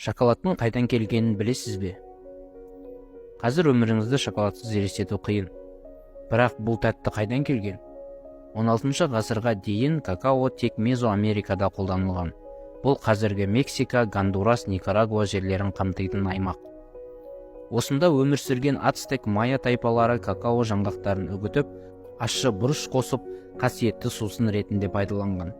Шоколадтың қайдан келгенін білесіз бе? Қазір өміріңізді шоколадсыз елестету қиын. Бірақ бұл тәтті қайдан келген? 16 ғасырға дейін какао тек Мезоамерикада қолданылған. Бұл қазіргі Мексика, Гондурас, Никарагуа жерлерін қамтитын аймақ. Осында өмір сүрген ацтек майя тайпалары какао жаңғақтарын үгітіп, ащы бұрыш қосып, қасиетті сусын ретінде пайдаланған.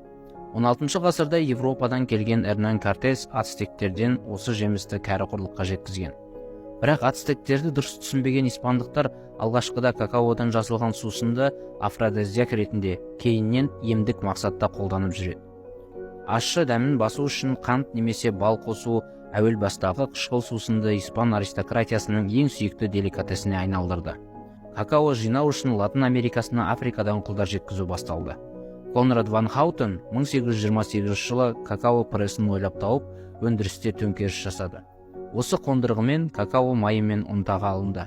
16 ғасырда Европадан келген Эрнан Кортес ацтектерден осы жемісті кәрі құрлыққа жеткізген. Бірақ ацтектерді дұрыс түсінбеген испандықтар алғашқыда какаодан жасалған сусынды афродизиак ретінде, кейіннен емдік мақсатта қолданып жүреді. Ащы дәмін басу үшін қант немесе бал қосу әуел бастағы қышқыл сусынды испан аристократиясының ең сүйікті деликатесіне айналдырды. Какао жинау үшін Латын Америкасына Африкадан құлдар жеткізу басталды. Конрад ван Хаутен 1828 жылы какао прессін ойлап тауып, өндірісте төңкеріс жасады. Осы қондырғымен какао майы мен ұнтағы алынды.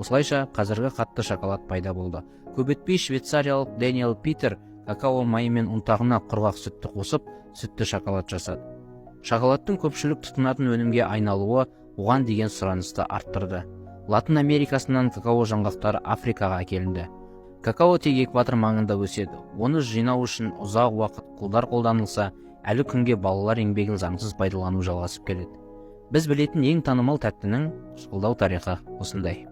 Осылайша қазіргі қатты шоколад пайда болды. Көп өтпей швейцариялық Дэниел Питер какао майы мен ұнтағына құрғақ сүтті қосып, сүтті шоколад жасады. Шоколадтың көпшілік тұтынатын өнімге айналуы оған деген сұранысты арттырды. Латын Америкасынан какао жаңғақтары Африкаға әкелінді. Какао тек экватор маңында өседі. Оны жинау үшін ұзақ уақыт құлдар қолданылса, әлі күнге балалар еңбегін заңсыз пайдалану жалғасып келеді. Біз білетін ең танымал тәттінің қышқылдау тарихы осындай.